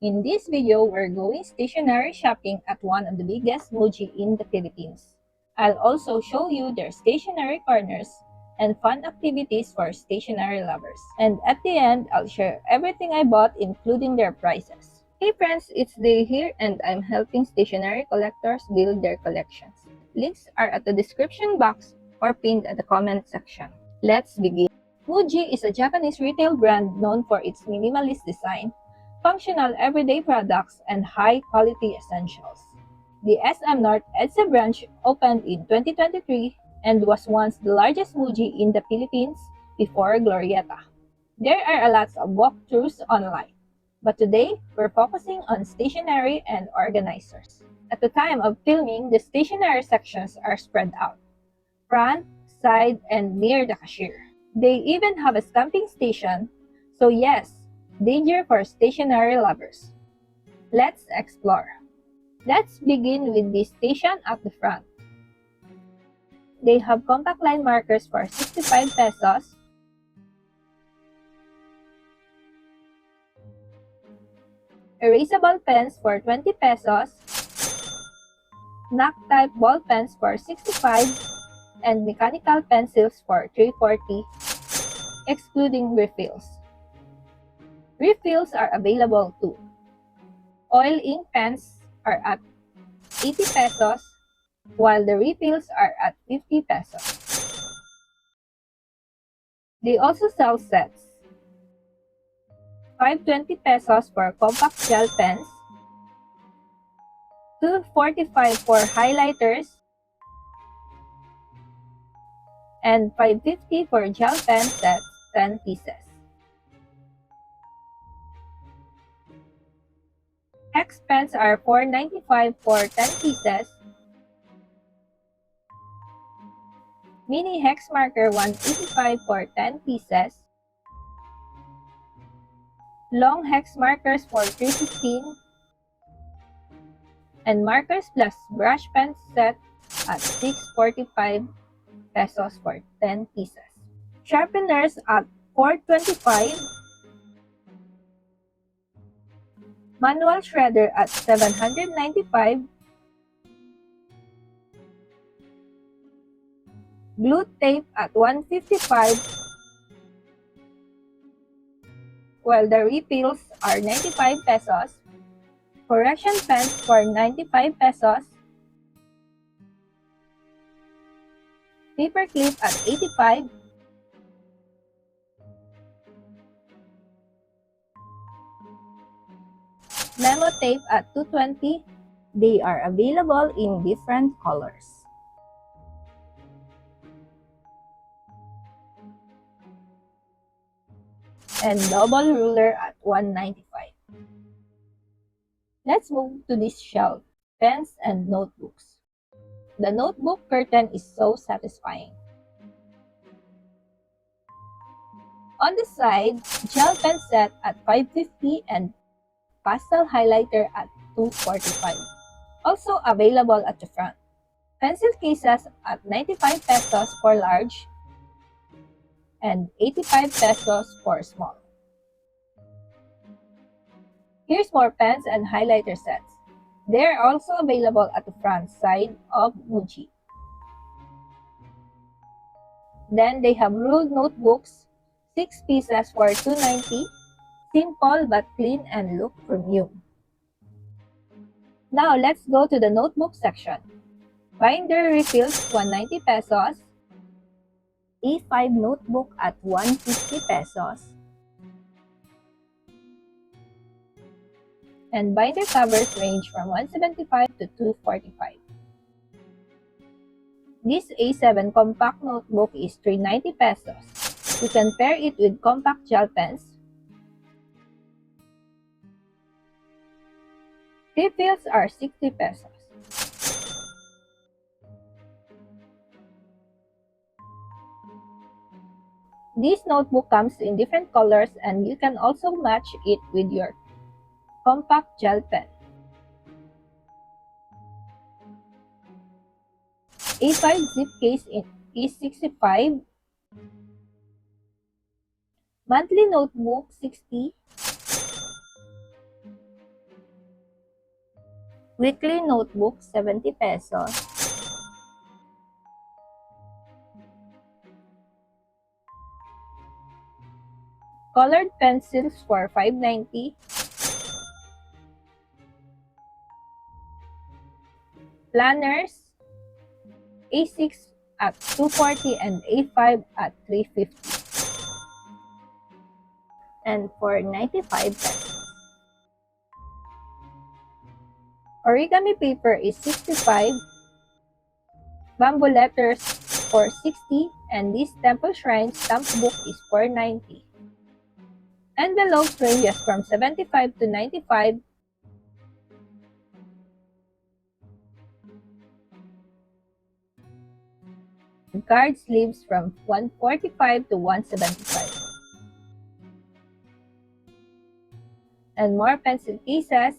In this video, we're going stationery shopping at one of the biggest Muji in the Philippines. I'll also show you their stationery corners and fun activities for stationery lovers. And at the end, I'll share everything I bought including their prices. Hey friends, it's Day here and I'm helping stationery collectors build their collections. Links are at the description box or pinned at the comment section. Let's begin. Muji is a Japanese retail brand known for its minimalist design, functional everyday products, and high-quality essentials. The SM North EDSA branch opened in 2023 and was once the largest Muji in the Philippines before Glorieta. There are a lot of walkthroughs online, but today we're focusing on stationery and organizers. At the time of filming, the stationery sections are spread out, front, side, and near the cashier. They even have a stamping station, so yes, danger for stationery lovers. Let's explore. Let's begin with the station at the front. They have compact line markers for 65 pesos, erasable pens for 20 pesos, NAC type ball pens for 65, and mechanical pencils for 340, excluding refills. Refills are available too. Oil ink pens are at 80 pesos, while the refills are at 50 pesos. They also sell sets. 520 pesos for compact gel pens, 245 for highlighters, and 550 for gel pen sets, 10 pieces. Hex pens are 495 for 10 pieces. Mini hex marker 185 for 10 pieces. Long hex markers for 315. And markers plus brush pen set at 645 pesos for 10 pieces. Sharpeners at 425. Manual shredder at 795. Glue tape at 155. While the refills are 95 pesos. Correction pens for 95 pesos. Paper clip at 85. Memo tape at 220. They are available in different colors. And double ruler at 195. Let's move to this shelf, pens and notebooks. The notebook curtain is so satisfying. On the side, gel pen set at 550 and pastel highlighter at 245. Also available at the front. Pencil cases at 95 pesos for large and 85 pesos for small. Here's more pens and highlighter sets. They are also available at the front side of Muji. Then they have ruled notebooks, 6 pieces for 290, simple but clean and look premium. Now let's go to the notebook section. Binder refills 190 pesos, A5 notebook at 150 pesos, and binder covers range from 175 to 245. This A7 compact notebook is 390 pesos. You can pair it with compact gel pens. Refills are 60 pesos. This notebook comes in different colors and you can also match it with your compact gel pen. A5 zip case is 65. Monthly notebook 60. Weekly notebook, 70 pesos. Colored pencils for 5.90. Planners, A6 at 240 and A5 at 350. And for 95 pesos. Origami paper is 65. Bamboo letters for 60. And this Temple Shrine stamp book is for 90. Envelopes ranges from 75 to 95. Card sleeves from 145 to 175. And more pencil cases.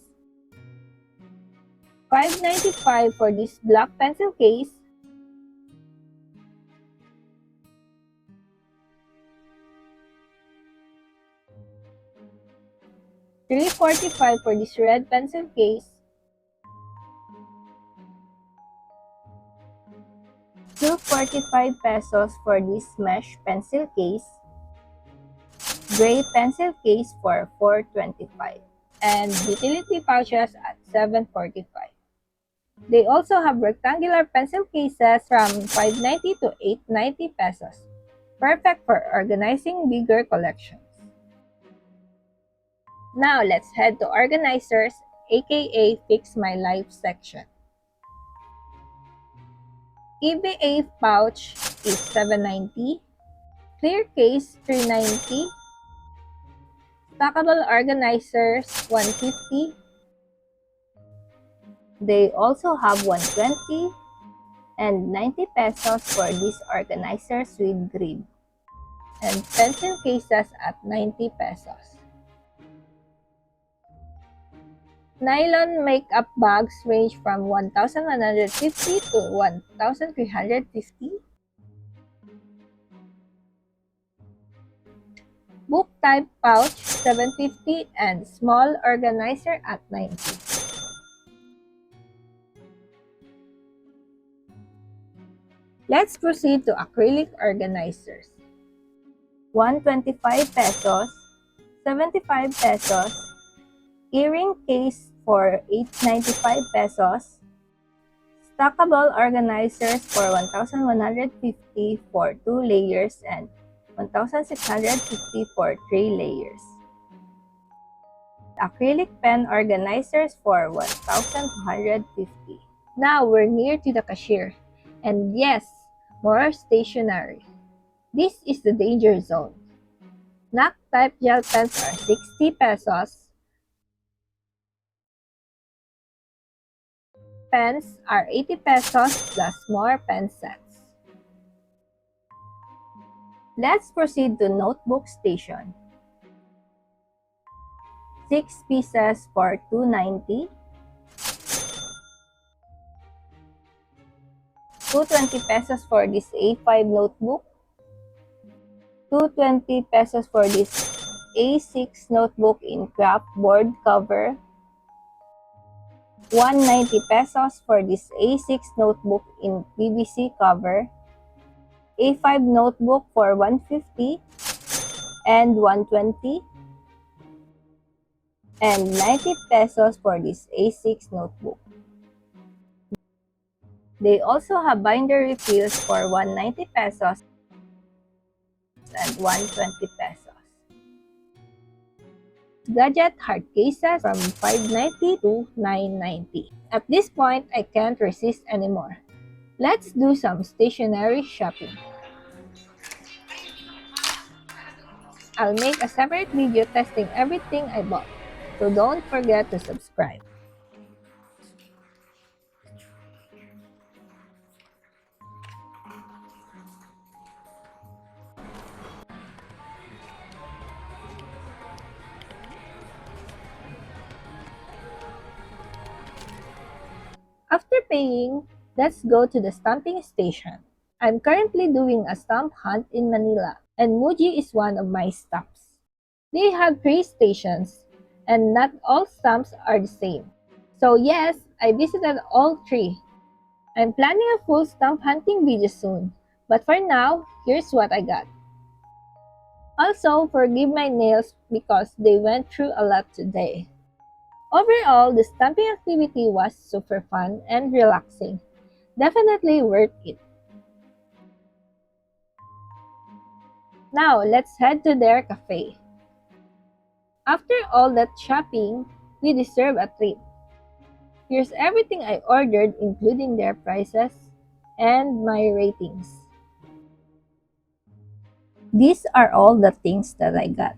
5.95 for this black pencil case. $3.45 for this red pencil case. $2.45 pesos for this mesh pencil case. Gray pencil case for $4.25. And utility pouches at $7.45. They also have rectangular pencil cases from $5.90 to $8.90 pesos. Perfect for organizing bigger collections. Now let's head to organizers, aka Fix My Life section. EVA pouch is $7.90. Clear case $3.90. Stackable organizers $1.50. They also have $1.20 and 90 pesos for these organizers with grid. And pencil cases at 90 pesos. Nylon makeup bags range from 1,150 to 1,350. Book type pouch $7.50 and small organizer at $90. Let's proceed to acrylic organizers. 125 pesos, 75 pesos, earring case for 895 pesos, stackable organizers for 1,150 for 2 layers and 1,650 for 3 layers. Acrylic pen organizers for 1,250. Now we're near to the cashier. And yes, more stationery. This is the danger zone. NAC type gel pens are 60 pesos. Pens are 80 pesos plus more pen sets. Let's proceed to notebook station. 6 pieces for $2.90. $2.20 pesos for this A5 notebook. $2.20 pesos for this A6 notebook in craft board cover. $1.90 pesos for this A6 notebook in PVC cover. A5 notebook for $1.50 and $1.20. And 90 pesos for this A6 notebook. They also have binder refills for $1.90 pesos and $1.20 pesos. Gadget hard cases from $5.90 to $9.90. At this point, I can't resist anymore. Let's do some stationery shopping. I'll make a separate video testing everything I bought, so don't forget to subscribe. After paying, let's go to the stamping station. I'm currently doing a stamp hunt in Manila, and Muji is one of my stops. They have 3 stations, and not all stamps are the same. So yes, I visited all three. I'm planning a full stamp hunting video soon. But for now, here's what I got. Also, forgive my nails because they went through a lot today. Overall, the stamping activity was super fun and relaxing. Definitely worth it. Now, let's head to their cafe. After all that shopping, we deserve a treat. Here's everything I ordered, including their prices and my ratings. These are all the things that I got.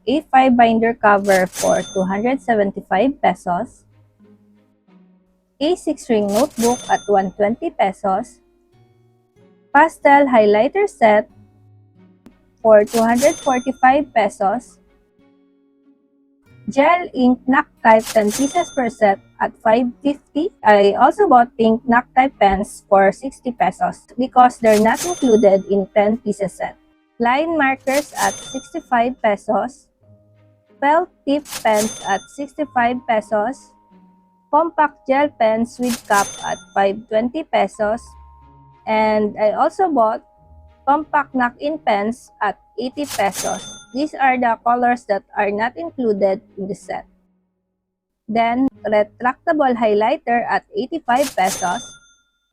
A5 binder cover for 275 pesos, A6 ring notebook at 120 pesos, pastel highlighter set for 245 pesos, gel ink knock type 10 pieces per set at 550. I also bought pink knock type pens for 60 pesos because they're not included in 10 pieces set. Line markers at 65 pesos, felt tip pens at 65 pesos, compact gel pens with cap at 520 pesos, and I also bought compact knock-in pens at 80 pesos. These are the colors that are not included in the set. Then, retractable highlighter at 85 pesos,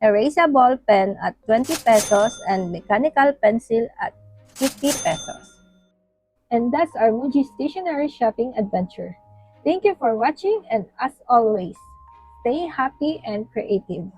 erasable pen at 20 pesos, and mechanical pencil at 50 pesos. And that's our Muji stationery shopping adventure. Thank you for watching, and as always, stay happy and creative.